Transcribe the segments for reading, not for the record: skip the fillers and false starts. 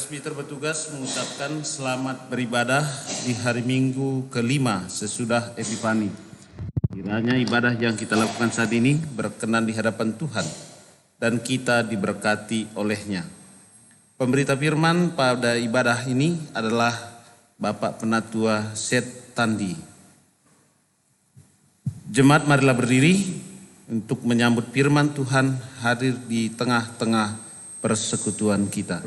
Presbiter bertugas mengucapkan selamat beribadah di hari Minggu kelima sesudah Epifani. Kiranya ibadah yang kita lakukan saat ini berkenan di hadapan Tuhan dan kita diberkati olehnya. Pemberita firman pada ibadah ini adalah Bapak Penatua Seth Tandi. Jemaat marilah berdiri untuk menyambut firman Tuhan hadir di tengah-tengah persekutuan kita.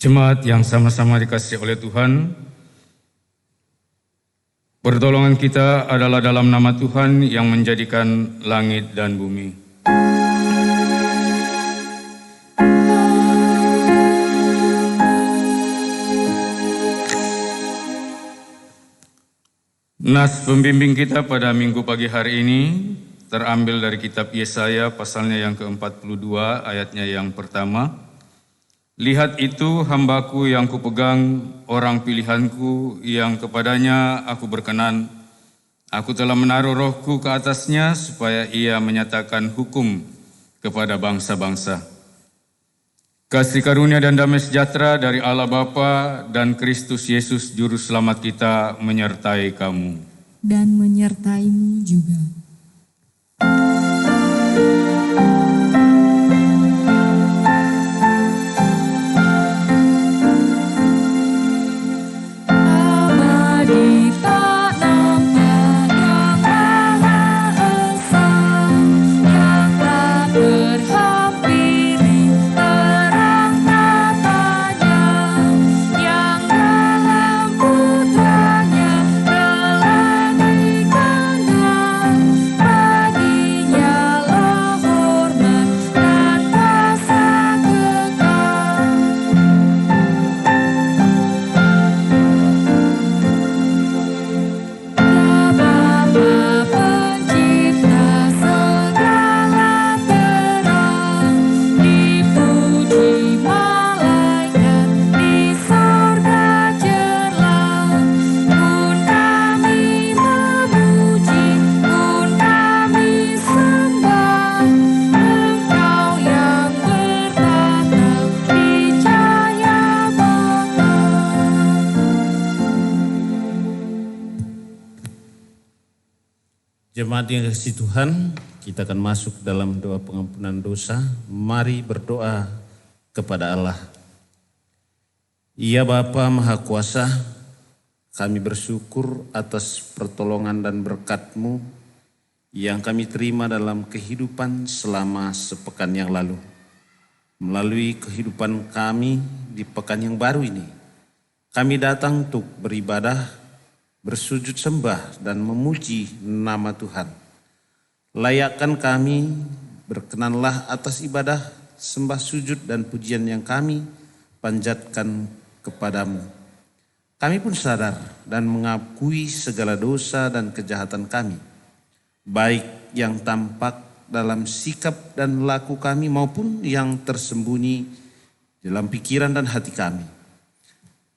Jemaat yang sama-sama dikasihi oleh Tuhan, pertolongan kita adalah dalam nama Tuhan yang menjadikan langit dan bumi. Nas pembimbing kita pada minggu pagi hari ini terambil dari kitab Yesaya pasalnya yang ke-42 ayatnya yang pertama. Lihat itu hambaku yang kupegang, orang pilihanku yang kepadanya aku berkenan. Aku telah menaruh rohku ke atasnya supaya ia menyatakan hukum kepada bangsa-bangsa. Kasih karunia dan damai sejahtera dari Allah Bapa dan Kristus Yesus Juru Selamat kita menyertai kamu. Dan menyertaimu juga. Jemaat yang kasih Tuhan, kita akan masuk dalam doa pengampunan dosa. Mari berdoa kepada Allah. Ya Bapa Maha Kuasa, kami bersyukur atas pertolongan dan berkat-Mu yang kami terima dalam kehidupan selama sepekan yang lalu. Melalui kehidupan kami di pekan yang baru ini, kami datang untuk beribadah, bersujud sembah dan memuji nama Tuhan. Layakkan kami, berkenanlah atas ibadah, sembah sujud dan pujian yang kami panjatkan kepadamu. Kami pun sadar dan mengakui segala dosa dan kejahatan kami, baik yang tampak dalam sikap dan laku kami maupun yang tersembunyi dalam pikiran dan hati kami.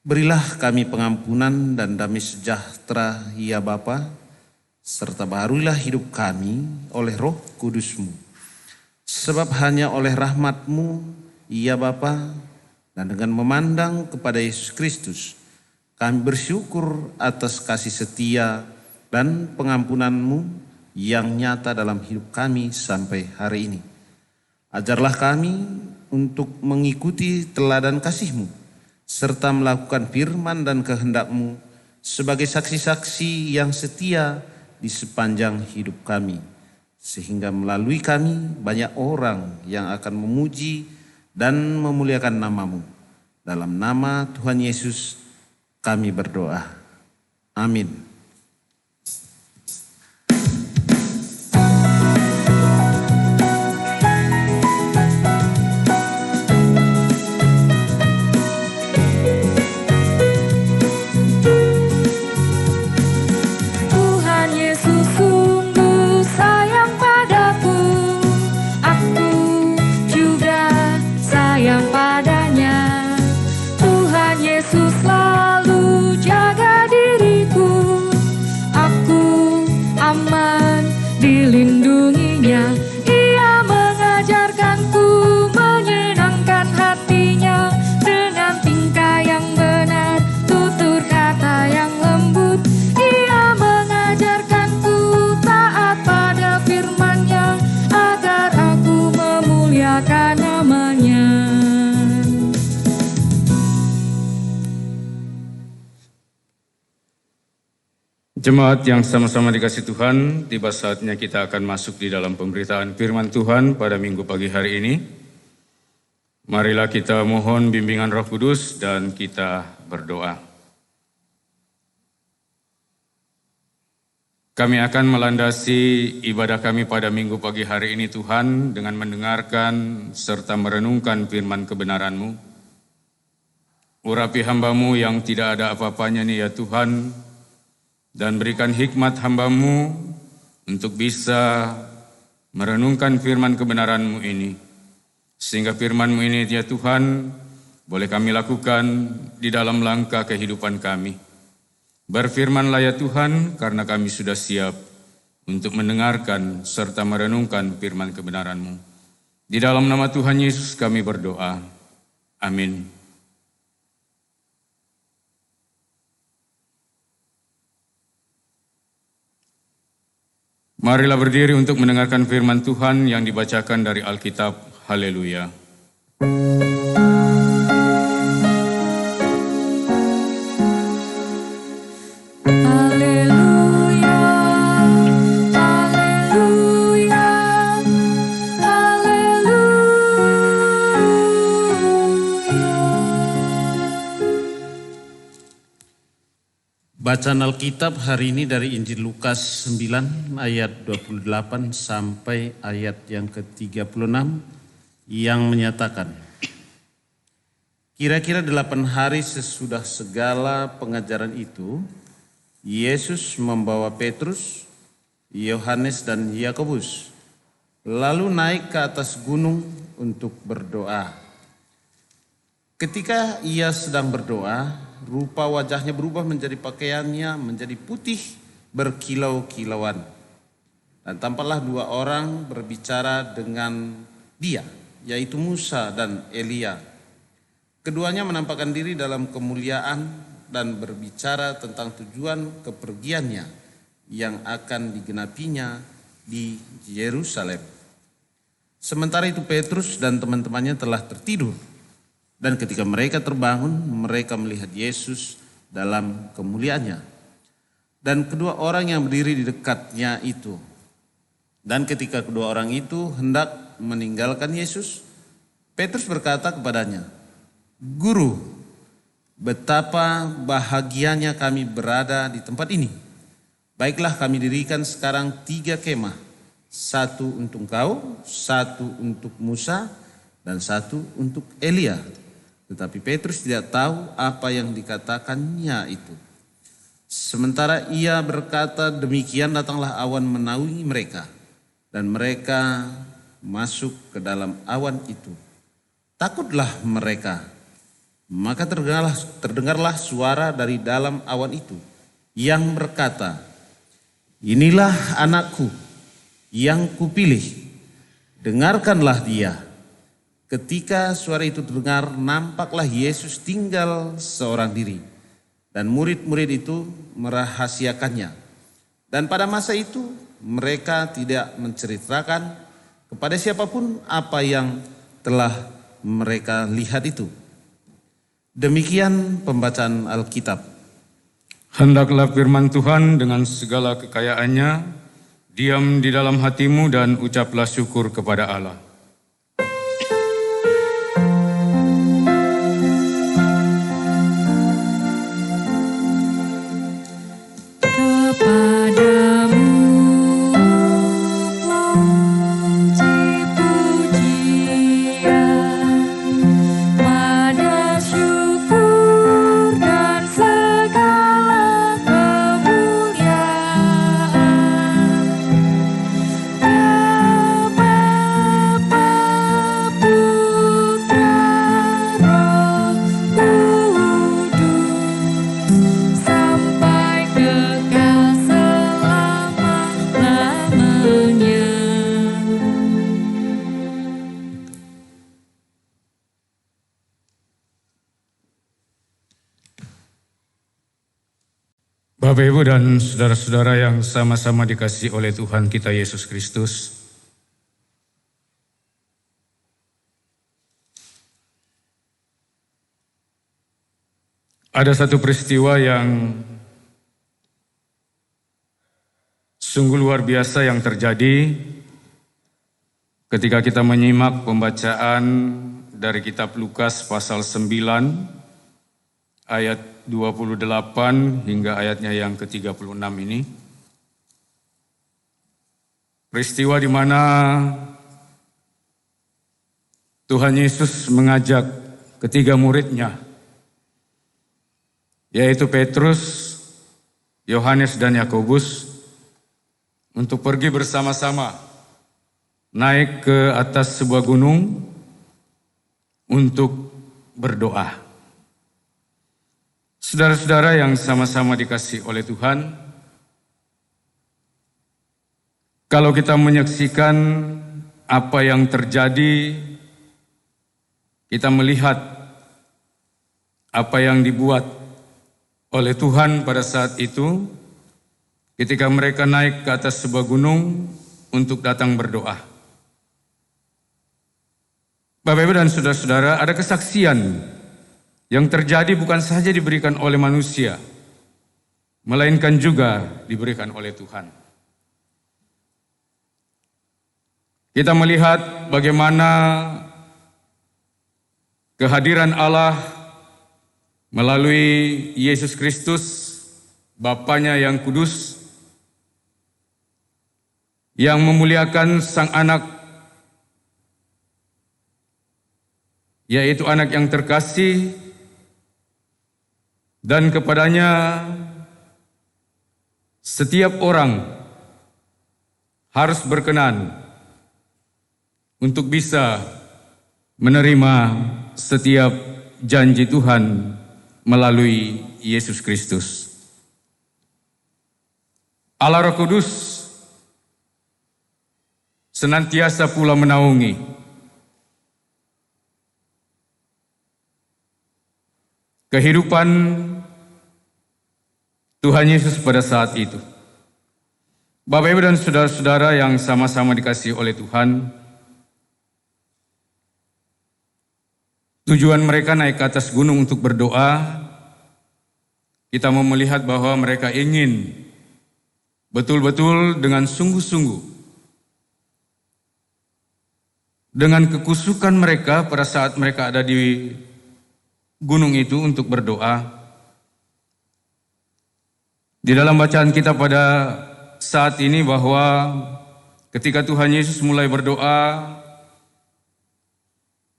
Berilah kami pengampunan dan damai sejahtera ya Bapa, serta baharulah hidup kami oleh Roh Kudus-Mu. Sebab hanya oleh rahmat-Mu ya Bapa, dan dengan memandang kepada Yesus Kristus, kami bersyukur atas kasih setia dan pengampunan-Mu yang nyata dalam hidup kami sampai hari ini. Ajarlah kami untuk mengikuti teladan kasih-Mu, serta melakukan firman dan kehendak-Mu sebagai saksi-saksi yang setia di sepanjang hidup kami. Sehingga melalui kami banyak orang yang akan memuji dan memuliakan nama-Mu. Dalam nama Tuhan Yesus kami berdoa. Amin. Jemaat yang sama-sama dikasih Tuhan, tiba saatnya kita akan masuk di dalam pemberitaan firman Tuhan pada minggu pagi hari ini. Marilah kita mohon bimbingan Roh Kudus dan kita berdoa. Kami akan melandasi ibadah kami pada minggu pagi hari ini Tuhan dengan mendengarkan serta merenungkan firman kebenaran-Mu. Urapi hamba-Mu yang tidak ada apa-apanya nih ya Tuhan, dan berikan hikmat hamba-Mu untuk bisa merenungkan firman kebenaran-Mu ini. Sehingga firman-Mu ini ya Tuhan boleh kami lakukan di dalam langkah kehidupan kami. Berfirmanlah ya Tuhan karena kami sudah siap untuk mendengarkan serta merenungkan firman kebenaran-Mu. Di dalam nama Tuhan Yesus kami berdoa. Amin. Marilah berdiri untuk mendengarkan firman Tuhan yang dibacakan dari Alkitab. Haleluya. Haleluya, haleluya, haleluya. Bacaan Alkitab hari ini dari Injil Lukas 9 ayat 28 sampai ayat yang ke-36 yang menyatakan, kira-kira 8 hari sesudah segala pengajaran itu, Yesus membawa Petrus, Yohanes dan Yakobus, lalu naik ke atas gunung untuk berdoa. Ketika ia sedang berdoa, rupa wajahnya berubah menjadi pakaiannya menjadi putih berkilau-kilauan. Dan tampaklah 2 orang berbicara dengan dia, yaitu Musa dan Elia. Keduanya menampakkan diri dalam kemuliaan dan berbicara tentang tujuan kepergiannya yang akan digenapinya di Yerusalem. Sementara itu Petrus dan teman-temannya telah tertidur. Dan ketika mereka terbangun, mereka melihat Yesus dalam kemuliaannya. Dan kedua orang yang berdiri di dekatnya itu. Dan ketika kedua orang itu hendak meninggalkan Yesus, Petrus berkata kepadanya, "Guru, betapa bahagianya kami berada di tempat ini. Baiklah, kami dirikan sekarang 3 kemah. 1 untuk engkau, 1 untuk Musa, dan 1 untuk Elia." Tetapi Petrus tidak tahu apa yang dikatakannya itu. Sementara ia berkata demikian, datanglah awan menaungi mereka. Dan mereka masuk ke dalam awan itu. Takutlah mereka. Maka terdengarlah suara dari dalam awan itu yang berkata, "Inilah anakku yang kupilih, dengarkanlah dia." Ketika suara itu terdengar, nampaklah Yesus tinggal seorang diri. Dan murid-murid itu merahasiakannya. Dan pada masa itu mereka tidak menceritakan kepada siapapun apa yang telah mereka lihat itu. Demikian pembacaan Alkitab. Hendaklah firman Tuhan dengan segala kekayaannya diam di dalam hatimu dan ucaplah syukur kepada Allah. Bapak, Ibu, dan saudara-saudara yang sama-sama dikasihi oleh Tuhan kita Yesus Kristus. Ada satu peristiwa yang sungguh luar biasa yang terjadi ketika kita menyimak pembacaan dari kitab Lukas pasal 9 ayat 28 hingga ayatnya yang ke-36 ini. Peristiwa di mana Tuhan Yesus mengajak ketiga muridnya, yaitu Petrus, Yohanes, dan Yakobus, untuk pergi bersama-sama naik ke atas sebuah gunung untuk berdoa. Saudara-saudara yang sama-sama dikasihi oleh Tuhan, kalau kita menyaksikan apa yang terjadi, kita melihat apa yang dibuat oleh Tuhan pada saat itu, ketika mereka naik ke atas sebuah gunung untuk datang berdoa. Bapak, Ibu, dan saudara-saudara, ada kesaksian yang terjadi bukan saja diberikan oleh manusia, melainkan juga diberikan oleh Tuhan. Kita melihat bagaimana kehadiran Allah melalui Yesus Kristus, Bapanya yang kudus, yang memuliakan Sang Anak, yaitu Anak yang terkasih, dan kepadanya setiap orang harus berkenan untuk bisa menerima setiap janji Tuhan melalui Yesus Kristus. Allah Roh Kudus senantiasa pula menaungi kehidupan Tuhan Yesus pada saat itu. Bapak Ibu dan saudara-saudara yang sama-sama dikasihi oleh Tuhan, tujuan mereka naik ke atas gunung untuk berdoa, kita mau melihat bahwa mereka ingin betul-betul dengan sungguh-sungguh, dengan kekusukan mereka pada saat mereka ada di gunung itu untuk berdoa. Di dalam bacaan kita pada saat ini bahwa ketika Tuhan Yesus mulai berdoa,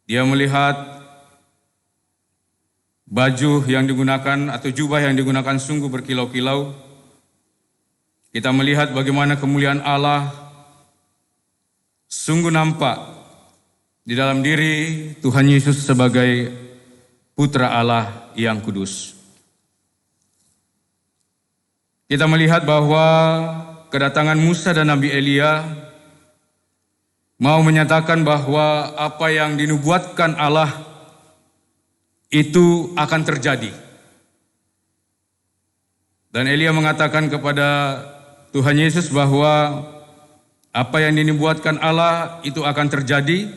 Dia melihat baju yang digunakan atau jubah yang digunakan sungguh berkilau-kilau. Kita melihat bagaimana kemuliaan Allah sungguh nampak di dalam diri Tuhan Yesus sebagai Putra Allah yang kudus. Kita melihat bahwa kedatangan Musa dan Nabi Elia mau menyatakan bahwa apa yang dinubuatkan Allah itu akan terjadi. Dan Elia mengatakan kepada Tuhan Yesus bahwa apa yang dinubuatkan Allah itu akan terjadi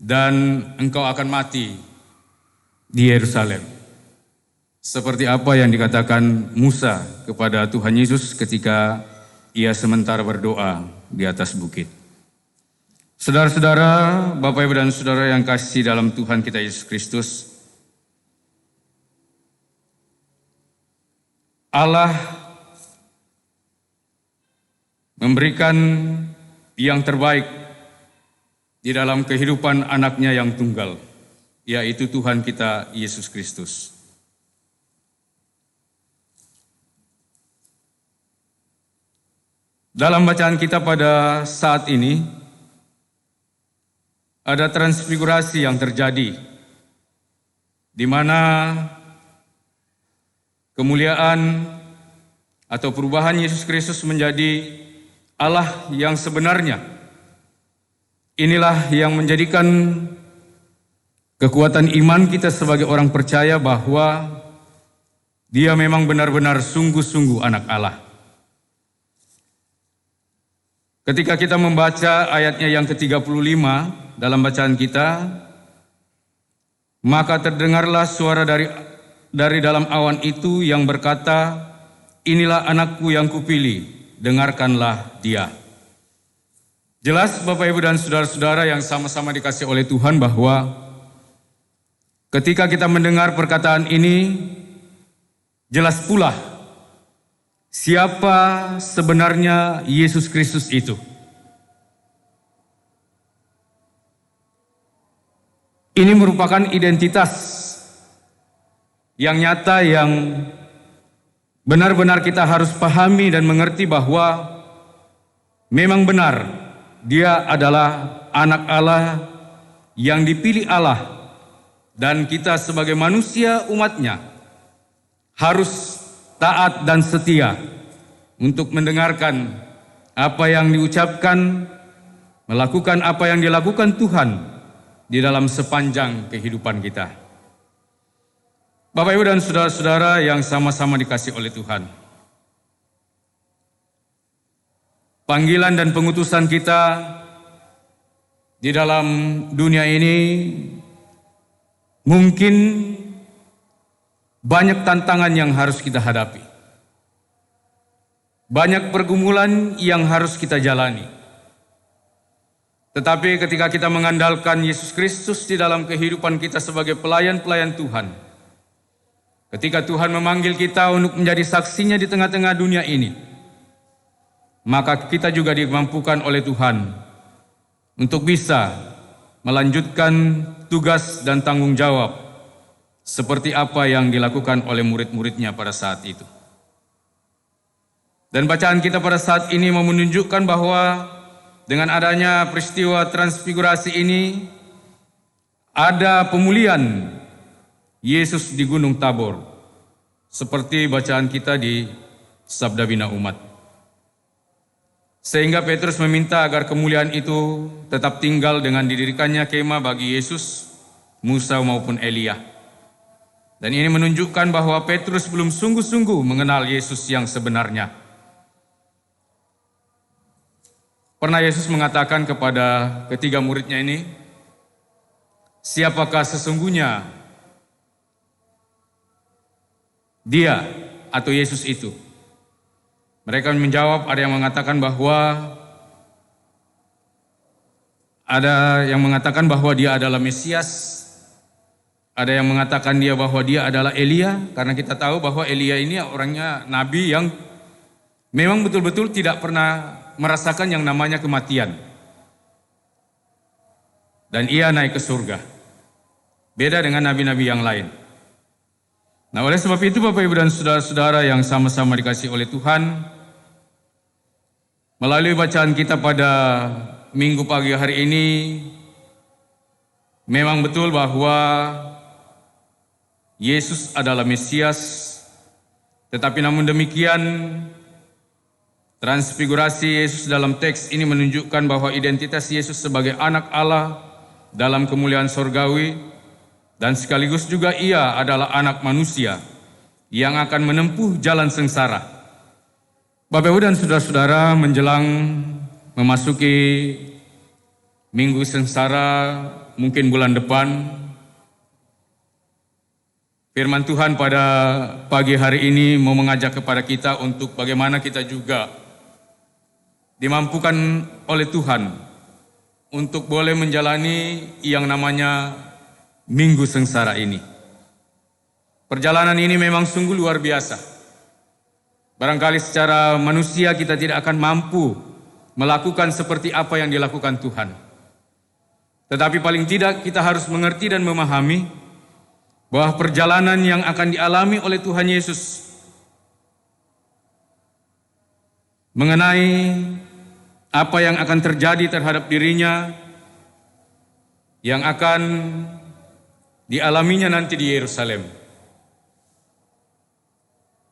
dan engkau akan mati di Yerusalem. Seperti apa yang dikatakan Musa kepada Tuhan Yesus ketika ia sementara berdoa di atas bukit. Saudara-saudara, Bapak Ibu dan Saudara yang kasih dalam Tuhan kita Yesus Kristus, Allah memberikan yang terbaik di dalam kehidupan anaknya yang tunggal, yaitu Tuhan kita Yesus Kristus. Dalam bacaan kita pada saat ini, ada transfigurasi yang terjadi, di mana kemuliaan atau perubahan Yesus Kristus menjadi Allah yang sebenarnya. Inilah yang menjadikan kekuatan iman kita sebagai orang percaya bahwa Dia memang benar-benar sungguh-sungguh anak Allah. Ketika kita membaca ayatnya yang ke-35 dalam bacaan kita, maka terdengarlah suara dari dalam awan itu yang berkata, inilah anakku yang kupilih, dengarkanlah dia. Jelas Bapak Ibu dan saudara-saudara yang sama-sama dikasihi oleh Tuhan bahwa ketika kita mendengar perkataan ini, jelas pula siapa sebenarnya Yesus Kristus itu. Ini merupakan identitas yang nyata yang benar-benar kita harus pahami dan mengerti bahwa memang benar Dia adalah anak Allah yang dipilih Allah, dan kita sebagai manusia umatnya harus taat dan setia untuk mendengarkan apa yang diucapkan, melakukan apa yang dilakukan Tuhan di dalam sepanjang kehidupan kita. Bapak Ibu dan saudara-saudara yang sama-sama dikasihi oleh Tuhan, panggilan dan pengutusan kita di dalam dunia ini mungkin banyak tantangan yang harus kita hadapi. Banyak pergumulan yang harus kita jalani. Tetapi ketika kita mengandalkan Yesus Kristus di dalam kehidupan kita sebagai pelayan-pelayan Tuhan, ketika Tuhan memanggil kita untuk menjadi saksinya di tengah-tengah dunia ini, maka kita juga dimampukan oleh Tuhan untuk bisa melanjutkan tugas dan tanggung jawab seperti apa yang dilakukan oleh murid-muridnya pada saat itu. Dan bacaan kita pada saat ini mau menunjukkan bahwa dengan adanya peristiwa transfigurasi ini, ada pemulihan Yesus di Gunung Tabor, seperti bacaan kita di Sabda Bina Umat. Sehingga Petrus meminta agar kemuliaan itu tetap tinggal dengan didirikannya kemah bagi Yesus, Musa maupun Elia. Dan ini menunjukkan bahwa Petrus belum sungguh-sungguh mengenal Yesus yang sebenarnya. pernah Yesus mengatakan kepada ketiga muridnya ini, siapakah sesungguhnya dia atau Yesus itu? Mereka menjawab, ada yang mengatakan bahwa dia adalah Mesias, ada yang mengatakan bahwa dia adalah Elia, karena kita tahu bahwa Elia ini orangnya nabi yang memang betul-betul tidak pernah merasakan yang namanya kematian. Dan ia naik ke surga. Beda dengan nabi-nabi yang lain. Nah, oleh sebab itu Bapak Ibu dan saudara-saudara yang sama-sama dikasihi oleh Tuhan, melalui bacaan kita pada minggu pagi hari ini, memang betul bahwa Yesus adalah Mesias, tetapi namun demikian transfigurasi Yesus dalam teks ini menunjukkan bahwa identitas Yesus sebagai anak Allah dalam kemuliaan sorgawi, dan sekaligus juga ia adalah anak manusia yang akan menempuh jalan sengsara. Bapak Ibu dan saudara-saudara, menjelang memasuki minggu sengsara, mungkin bulan depan, firman Tuhan pada pagi hari ini mau mengajak kepada kita untuk bagaimana kita juga dimampukan oleh Tuhan untuk boleh menjalani yang namanya minggu sengsara ini. Perjalanan ini memang sungguh luar biasa. Barangkali secara manusia kita tidak akan mampu melakukan seperti apa yang dilakukan Tuhan. Tetapi paling tidak kita harus mengerti dan memahami bahwa perjalanan yang akan dialami oleh Tuhan Yesus mengenai apa yang akan terjadi terhadap dirinya, yang akan dialaminya nanti di Yerusalem.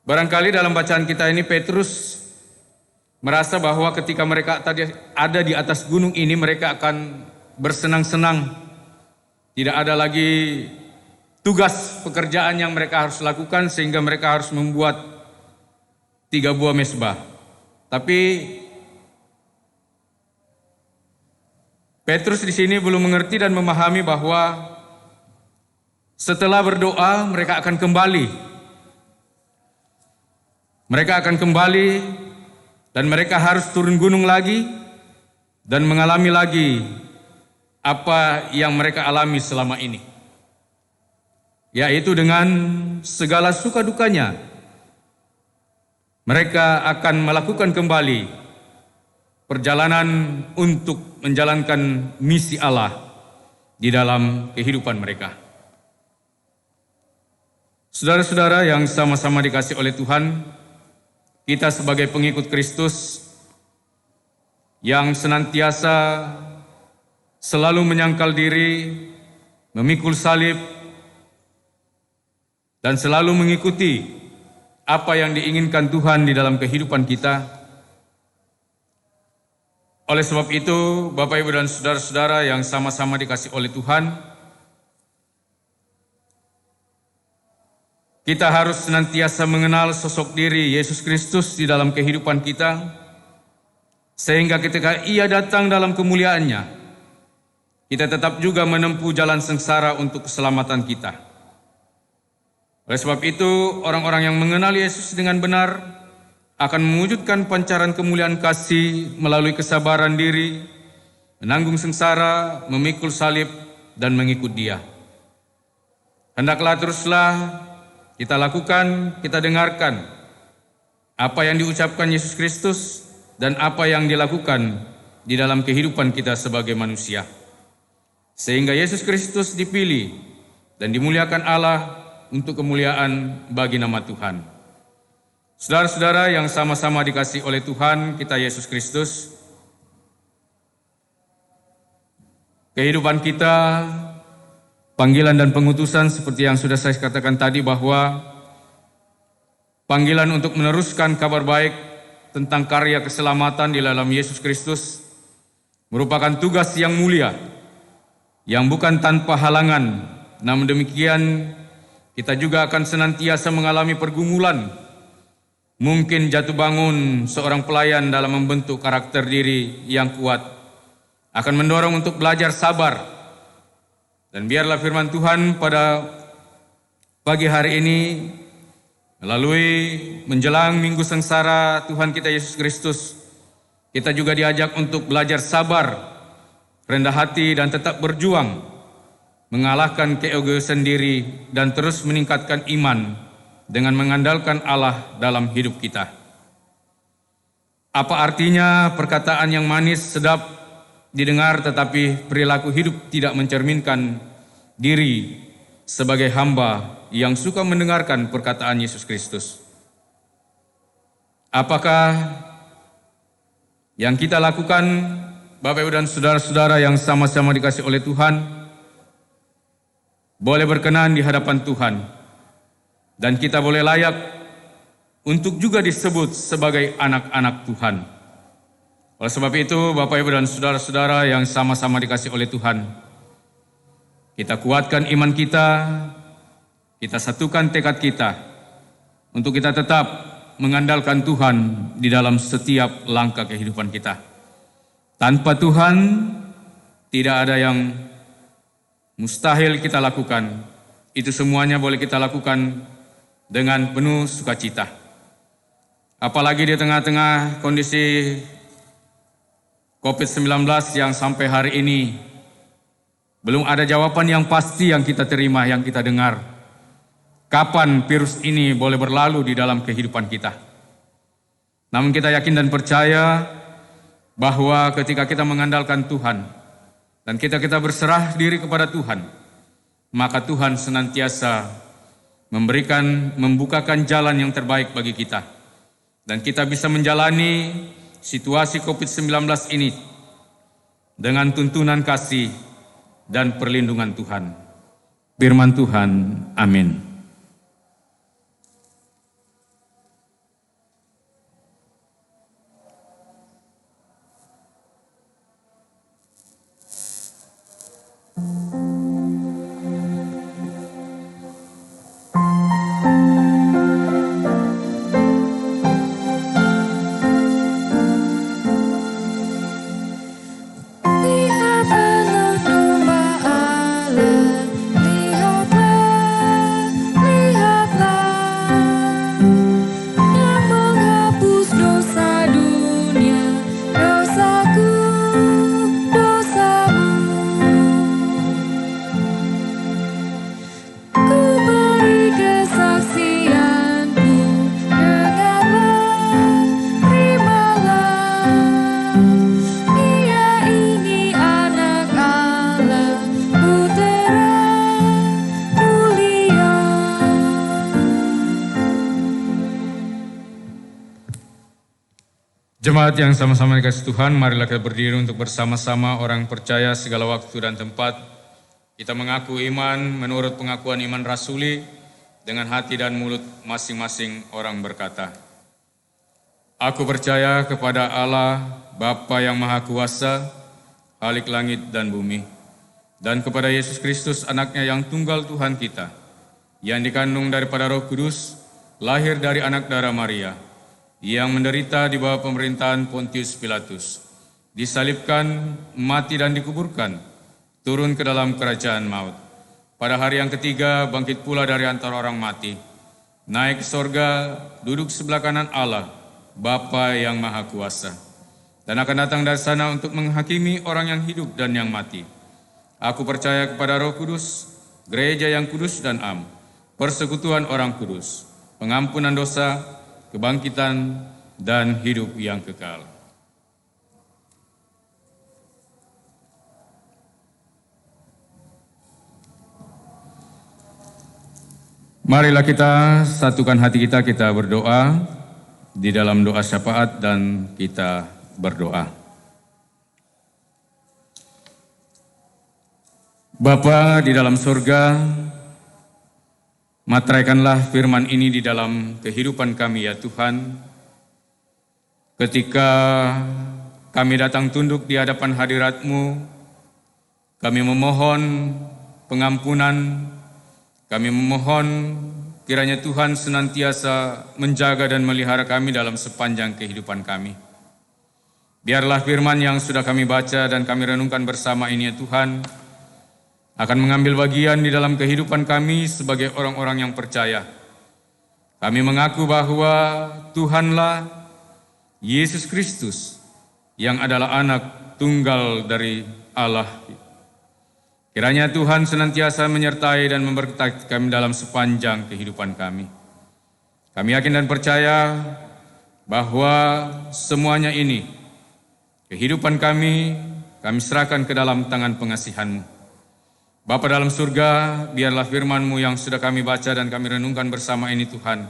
Barangkali dalam bacaan kita ini Petrus merasa bahwa ketika mereka tadi ada di atas gunung ini, mereka akan bersenang-senang. Tidak ada lagi tugas pekerjaan yang mereka harus lakukan sehingga mereka harus membuat 3 buah mezbah. Tapi Petrus di sini belum mengerti dan memahami bahwa setelah berdoa mereka akan kembali. Mereka akan kembali dan mereka harus turun gunung lagi dan mengalami lagi apa yang mereka alami selama ini. Yaitu dengan segala suka dukanya, mereka akan melakukan kembali perjalanan untuk menjalankan misi Allah di dalam kehidupan mereka. Saudara-saudara yang sama-sama dikasihi oleh Tuhan, kita sebagai pengikut Kristus yang senantiasa selalu menyangkal diri, memikul salib, dan selalu mengikuti apa yang diinginkan Tuhan di dalam kehidupan kita. Oleh sebab itu, Bapak Ibu dan saudara-saudara yang sama-sama dikasihi oleh Tuhan, kita harus senantiasa mengenal sosok diri Yesus Kristus di dalam kehidupan kita, sehingga ketika Ia datang dalam kemuliaannya, kita tetap juga menempuh jalan sengsara untuk keselamatan kita. Oleh sebab itu, orang-orang yang mengenal Yesus dengan benar akan mewujudkan pancaran kemuliaan kasih melalui kesabaran diri, menanggung sengsara, memikul salib, dan mengikut Dia. Hendaklah teruslah kita lakukan, kita dengarkan apa yang diucapkan Yesus Kristus dan apa yang dilakukan di dalam kehidupan kita sebagai manusia. Sehingga Yesus Kristus dipilih dan dimuliakan Allah untuk kemuliaan bagi nama Tuhan. Saudara-saudara yang sama-sama dikasihi oleh Tuhan kita Yesus Kristus, kehidupan kita, panggilan dan pengutusan seperti yang sudah saya katakan tadi, bahwa panggilan untuk meneruskan kabar baik tentang karya keselamatan di dalam Yesus Kristus merupakan tugas yang mulia, yang bukan tanpa halangan. Namun demikian, kita juga akan senantiasa mengalami pergumulan Mungkin jatuh bangun seorang pelayan dalam membentuk karakter diri yang kuat akan mendorong untuk belajar sabar. Dan biarlah firman Tuhan pada pagi hari ini melalui menjelang Minggu Sengsara Tuhan kita Yesus Kristus, kita juga diajak untuk belajar sabar, rendah hati dan tetap berjuang, mengalahkan keegoisan sendiri dan terus meningkatkan iman dengan mengandalkan Allah dalam hidup kita. Apa artinya perkataan yang manis, sedap didengar tetapi perilaku hidup tidak mencerminkan diri sebagai hamba yang suka mendengarkan perkataan Yesus Kristus? Apakah yang kita lakukan, Bapak Ibu dan saudara-saudara yang sama-sama dikasihi oleh Tuhan, boleh berkenan di hadapan Tuhan, dan kita boleh layak untuk juga disebut sebagai anak-anak Tuhan. Oleh sebab itu, Bapak Ibu dan saudara-saudara yang sama-sama dikasihi oleh Tuhan, kita kuatkan iman kita satukan tekad kita untuk kita tetap mengandalkan Tuhan di dalam setiap langkah kehidupan kita. Tanpa Tuhan, tidak ada yang mustahil kita lakukan. Itu semuanya boleh kita lakukan dengan penuh sukacita. Apalagi di tengah-tengah kondisi COVID-19 yang sampai hari ini belum ada jawaban yang pasti yang kita terima, yang kita dengar. Kapan virus ini boleh berlalu di dalam kehidupan kita? Namun kita yakin dan percaya bahwa ketika kita mengandalkan Tuhan dan kita berserah diri kepada Tuhan, maka Tuhan senantiasa membukakan jalan yang terbaik bagi kita. Dan kita bisa menjalani situasi COVID-19 ini dengan tuntunan kasih dan perlindungan Tuhan. Firman Tuhan, amin. Jemaat yang sama-sama dikasihi Tuhan, marilah kita berdiri untuk bersama-sama orang percaya segala waktu dan tempat. Kita mengaku iman menurut pengakuan iman rasuli dengan hati dan mulut masing-masing orang berkata, Aku percaya kepada Allah, Bapa yang Maha Kuasa, Khalik langit dan bumi, dan kepada Yesus Kristus anaknya yang tunggal Tuhan kita, yang dikandung daripada Roh Kudus, lahir dari anak darah Maria, yang menderita di bawah pemerintahan Pontius Pilatus, disalibkan, mati dan dikuburkan, turun ke dalam kerajaan maut. Pada hari yang ketiga bangkit pula dari antara orang mati, naik ke sorga, duduk sebelah kanan Allah, Bapa yang Maha Kuasa, dan akan datang dari sana untuk menghakimi orang yang hidup dan yang mati. Aku percaya kepada Roh Kudus, gereja yang kudus dan am, persekutuan orang kudus, pengampunan dosa, kebangkitan, dan hidup yang kekal. Marilah kita satukan hati kita berdoa di dalam doa syafaat dan kita berdoa. Bapa di dalam surga, materaikanlah firman ini di dalam kehidupan kami ya Tuhan. Ketika kami datang tunduk di hadapan hadirat-Mu, kami memohon pengampunan, kami memohon kiranya Tuhan senantiasa menjaga dan melihara kami dalam sepanjang kehidupan kami. Biarlah firman yang sudah kami baca dan kami renungkan bersama ini ya Tuhan, akan mengambil bagian di dalam kehidupan kami sebagai orang-orang yang percaya. Kami mengaku bahwa Tuhanlah Yesus Kristus yang adalah anak tunggal dari Allah. Kiranya Tuhan senantiasa menyertai dan memberkati kami dalam sepanjang kehidupan kami. Kami yakin dan percaya bahwa semuanya ini, kehidupan kami serahkan ke dalam tangan pengasihan-Mu. Bapa dalam surga, biarlah firman-Mu yang sudah kami baca dan kami renungkan bersama ini Tuhan,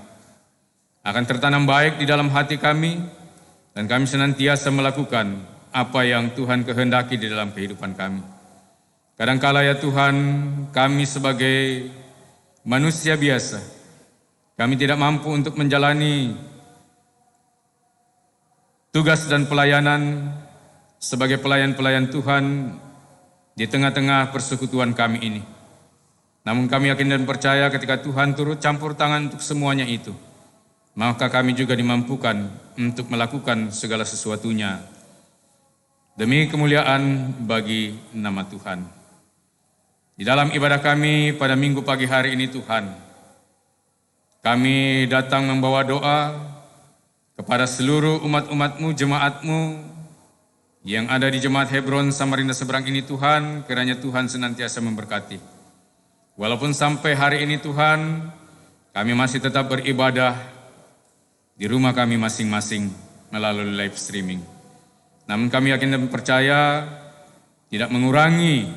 akan tertanam baik di dalam hati kami, dan kami senantiasa melakukan apa yang Tuhan kehendaki di dalam kehidupan kami. Kadangkala ya Tuhan, kami sebagai manusia biasa, kami tidak mampu untuk menjalani tugas dan pelayanan sebagai pelayan-pelayan Tuhan di tengah-tengah persekutuan kami ini. Namun kami yakin dan percaya ketika Tuhan turut campur tangan untuk semuanya itu, maka kami juga dimampukan untuk melakukan segala sesuatunya demi kemuliaan bagi nama Tuhan. Di dalam ibadah kami pada minggu pagi hari ini Tuhan, kami datang membawa doa kepada seluruh umat-umat-Mu, jemaat-Mu yang ada di Jemaat Hebron Samarinda Seberang ini Tuhan, kiranya Tuhan senantiasa memberkati. Walaupun sampai hari ini Tuhan, kami masih tetap beribadah di rumah kami masing-masing melalui live streaming. Namun kami yakin dan percaya tidak mengurangi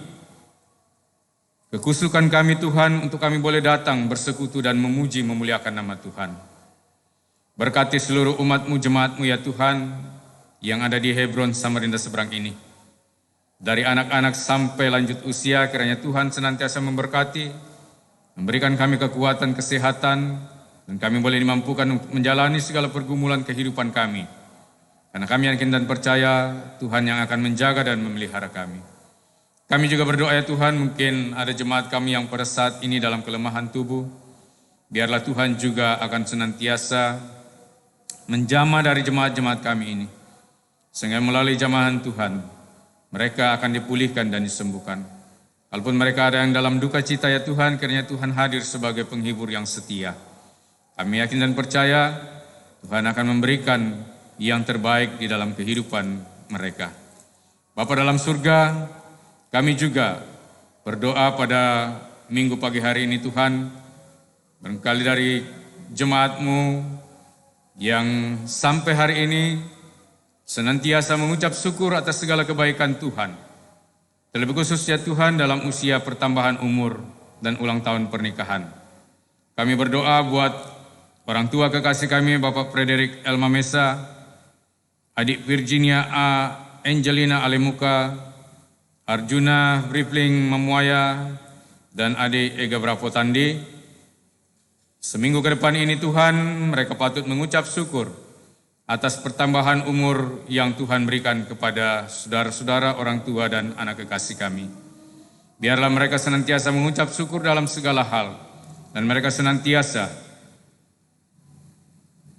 kekusukan kami Tuhan untuk kami boleh datang bersekutu dan memuji memuliakan nama Tuhan. Berkati seluruh umat-Mu, jemaat-Mu ya Tuhan, yang ada di Hebron Samarinda Seberang ini. Dari anak-anak sampai lanjut usia, kiranya Tuhan senantiasa memberkati, memberikan kami kekuatan, kesehatan, dan kami boleh dimampukan untuk menjalani segala pergumulan kehidupan kami. Karena kami yakin dan percaya Tuhan yang akan menjaga dan memelihara kami. Kami juga berdoa ya Tuhan, mungkin ada jemaat kami yang pada saat ini dalam kelemahan tubuh. Biarlah Tuhan juga akan senantiasa menjamah dari jemaat-jemaat kami ini. Sehingga melalui jamahan Tuhan, mereka akan dipulihkan dan disembuhkan. Walaupun mereka ada yang dalam duka cita ya Tuhan, kiranya Tuhan hadir sebagai penghibur yang setia. Kami yakin dan percaya Tuhan akan memberikan yang terbaik di dalam kehidupan mereka. Bapa dalam surga, kami juga berdoa pada minggu pagi hari ini Tuhan, barangkali dari jemaat-Mu yang sampai hari ini senantiasa mengucap syukur atas segala kebaikan Tuhan. Terlebih khusus ya Tuhan dalam usia pertambahan umur dan ulang tahun pernikahan. Kami berdoa buat orang tua kekasih kami Bapak Frederick Elma Mesa, adik Virginia A. Angelina Alemuka, Arjuna Brifling Memuaya, dan adik Ega Bravo Tandi. Seminggu ke depan ini Tuhan, mereka patut mengucap syukur atas pertambahan umur yang Tuhan berikan kepada saudara-saudara, orang tua, dan anak kekasih kami. Biarlah mereka senantiasa mengucap syukur dalam segala hal, dan mereka senantiasa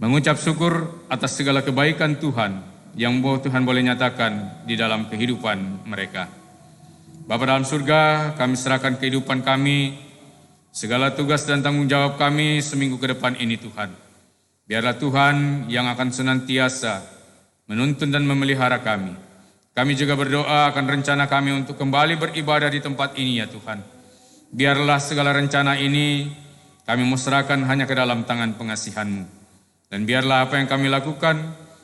mengucap syukur atas segala kebaikan Tuhan yang Tuhan boleh nyatakan di dalam kehidupan mereka. Bapa dalam surga, kami serahkan kehidupan kami, segala tugas dan tanggung jawab kami seminggu ke depan ini Tuhan. Biarlah Tuhan yang akan senantiasa menuntun dan memelihara kami. Kami juga berdoa akan rencana kami untuk kembali beribadah di tempat ini ya Tuhan. Biarlah segala rencana ini kami mau serahkan hanya ke dalam tangan pengasihan-Mu. Dan biarlah apa yang kami lakukan,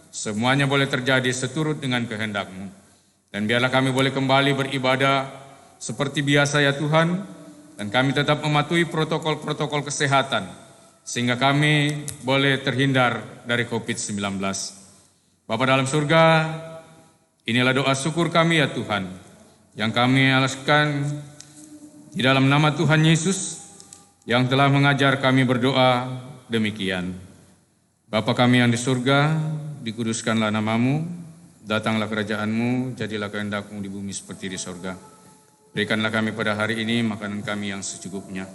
semuanya boleh terjadi seturut dengan kehendak-Mu. Dan biarlah kami boleh kembali beribadah seperti biasa ya Tuhan, dan kami tetap mematuhi protokol-protokol kesehatan, sehingga kami boleh terhindar dari COVID-19. Bapa dalam surga, inilah doa syukur kami ya Tuhan, yang kami alaskan di dalam nama Tuhan Yesus, yang telah mengajar kami berdoa demikian. Bapa kami yang di surga, dikuduskanlah nama-Mu, datanglah kerajaan-Mu, jadilah kehendak-Mu di bumi seperti di surga. Berikanlah kami pada hari ini makanan kami yang secukupnya.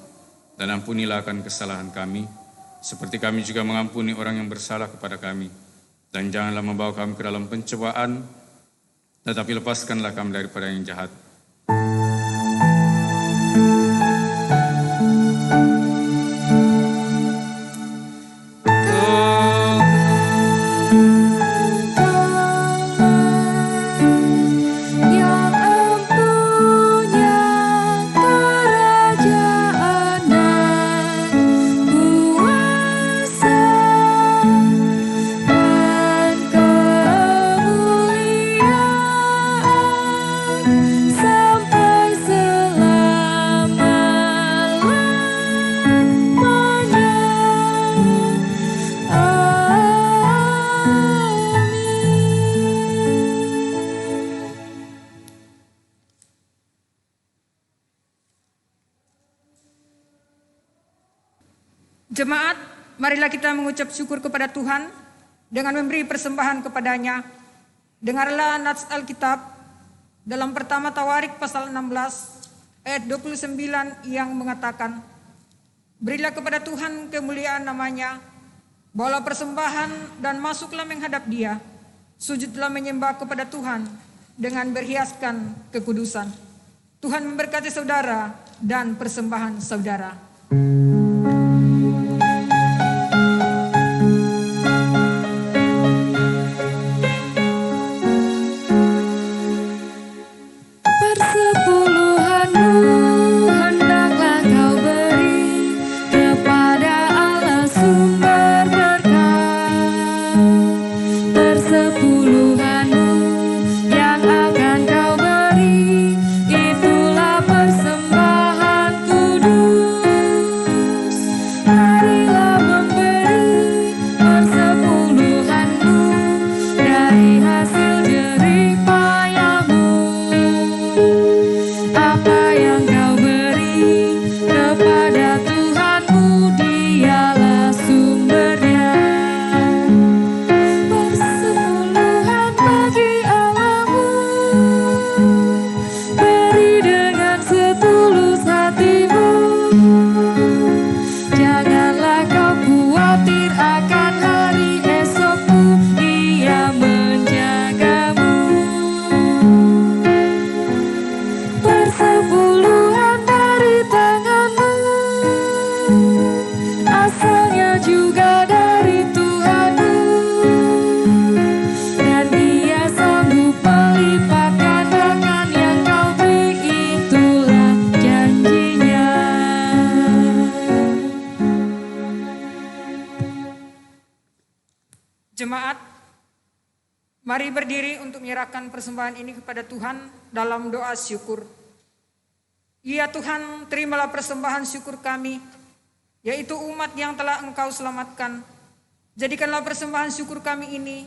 Dan ampunilah akan kesalahan kami, seperti kami juga mengampuni orang yang bersalah kepada kami. Dan janganlah membawa kami ke dalam pencobaan, tetapi lepaskanlah kami daripada yang jahat. Jemaat, marilah kita mengucap syukur kepada Tuhan dengan memberi persembahan kepadanya. Dengarlah nats Alkitab dalam pertama Tawarik pasal 16 ayat 29 yang mengatakan, berilah kepada Tuhan kemuliaan namanya, bawalah persembahan dan masuklah menghadap Dia, sujudlah menyembah kepada Tuhan dengan berhiaskan kekudusan. Tuhan memberkati saudara dan persembahan saudara. Jemaat, mari berdiri untuk menyerahkan persembahan ini kepada Tuhan dalam doa syukur. Ya Tuhan, terimalah persembahan syukur kami, yaitu umat yang telah Engkau selamatkan. Jadikanlah persembahan syukur kami ini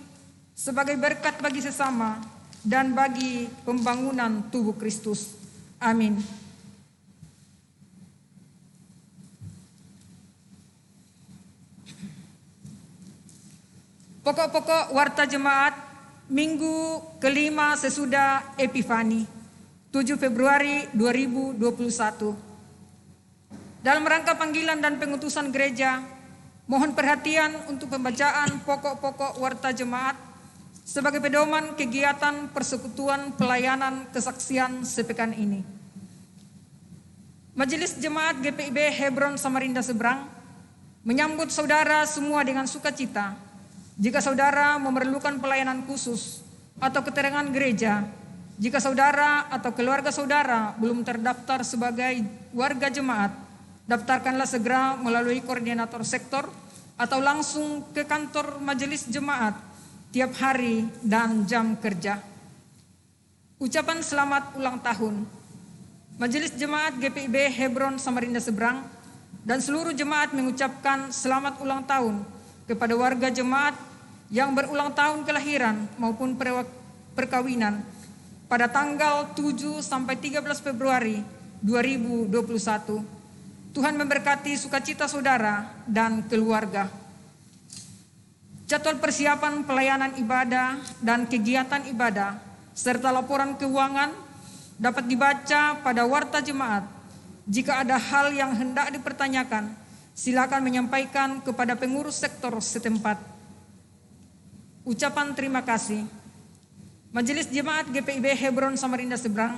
sebagai berkat bagi sesama dan bagi pembangunan tubuh Kristus. Amin. Pokok-pokok warta jemaat minggu kelima sesudah Epifani, 7 Februari 2021. Dalam rangka panggilan dan pengutusan gereja, mohon perhatian untuk pembacaan pokok-pokok warta jemaat sebagai pedoman kegiatan persekutuan pelayanan kesaksian sepekan ini. Majelis Jemaat GPIB Hebron Samarinda Seberang menyambut saudara semua dengan sukacita. Jika saudara memerlukan pelayanan khusus atau keterangan gereja, jika saudara atau keluarga saudara belum terdaftar sebagai warga jemaat, daftarkanlah segera melalui koordinator sektor atau langsung ke kantor majelis jemaat tiap hari dan jam kerja. Ucapan selamat ulang tahun. Majelis Jemaat GPIB Hebron Samarinda Seberang dan seluruh jemaat mengucapkan selamat ulang tahun kepada warga jemaat yang berulang tahun kelahiran maupun perkawinan pada tanggal 7 sampai 13 Februari 2021. Tuhan memberkati sukacita saudara dan keluarga. Jadwal persiapan pelayanan ibadah dan kegiatan ibadah serta laporan keuangan dapat dibaca pada warta jemaat Jika ada hal yang hendak dipertanyakan, silakan menyampaikan kepada pengurus sektor setempat. Ucapan terima kasih. Majelis Jemaat GPIB Hebron Samarinda Seberang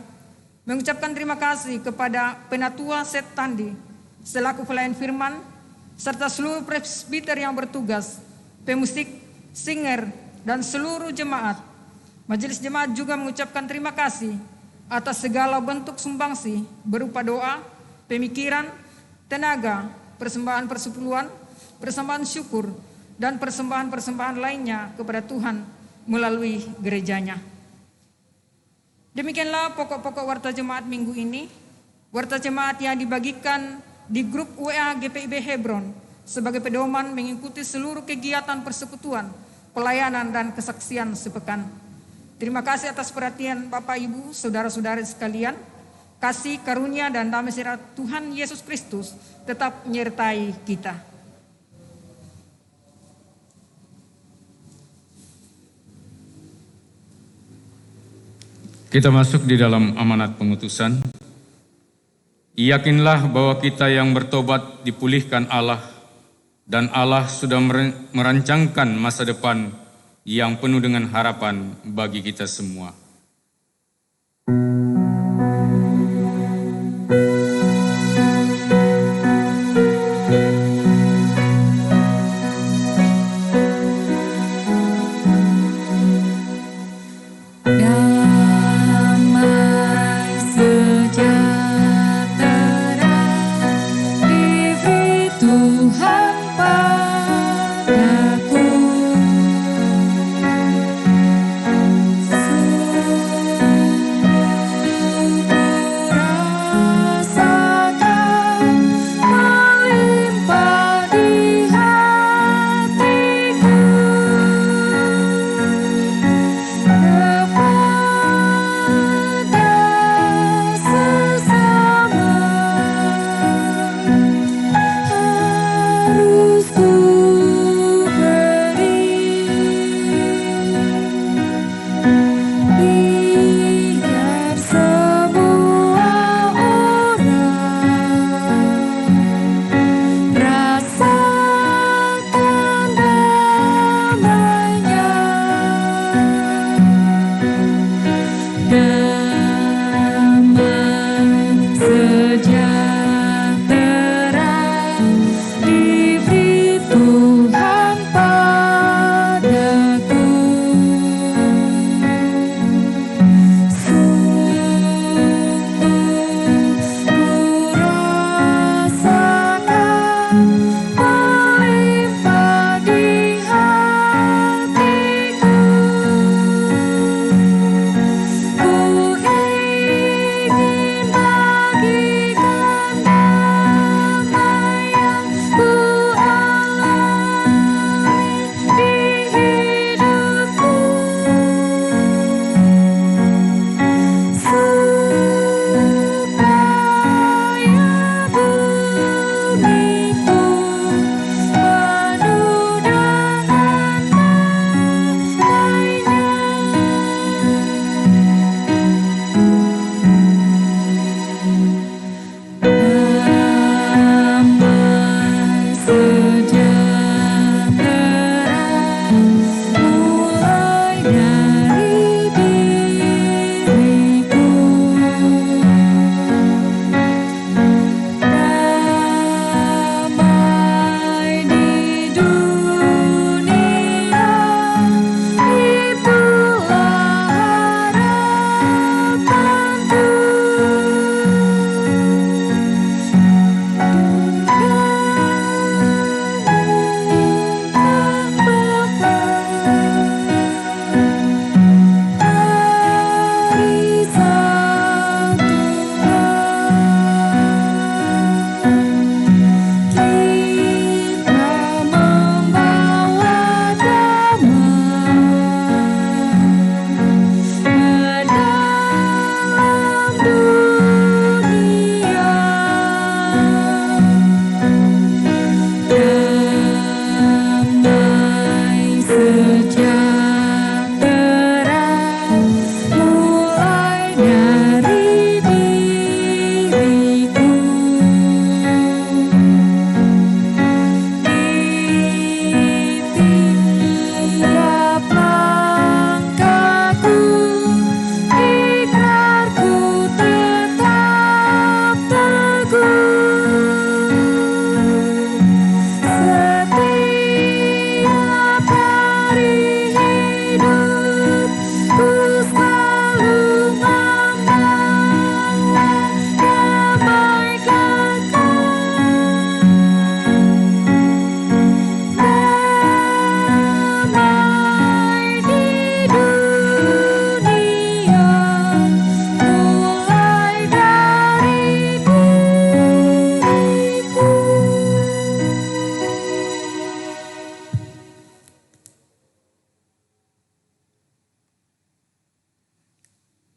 mengucapkan terima kasih kepada Penatua Seth Tandi selaku pelayan firman, serta seluruh presbiter yang bertugas, pemusik, singer, dan seluruh jemaat. Majelis Jemaat juga mengucapkan terima kasih atas segala bentuk sumbangsi berupa doa, pemikiran, tenaga, persembahan persepuluhan, persembahan syukur, dan persembahan-persembahan lainnya kepada Tuhan melalui gerejanya. Demikianlah pokok-pokok warta jemaat minggu ini. Warta jemaat yang dibagikan di grup WA GPIB Hebron sebagai pedoman mengikuti seluruh kegiatan persekutuan, pelayanan, dan kesaksian sepekan. Terima kasih atas perhatian Bapak Ibu, saudara-saudari sekalian. Kasih, karunia, dan damai sejahtera Tuhan Yesus Kristus tetap menyertai kita. Kita masuk di dalam amanat pengutusan. Yakinlah bahwa kita yang bertobat dipulihkan Allah, dan Allah sudah merancangkan masa depan yang penuh dengan harapan bagi kita semua. Tuhan padaku.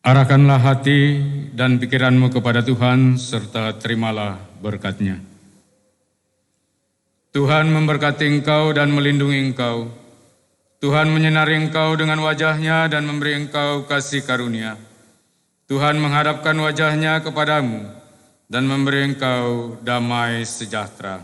Arahkanlah hati dan pikiranmu kepada Tuhan, serta terimalah berkat-Nya. Tuhan memberkati engkau dan melindungi engkau. Tuhan menyinari engkau dengan wajah-Nya dan memberi engkau kasih karunia. Tuhan menghadapkan wajah-Nya kepadamu dan memberi engkau damai sejahtera.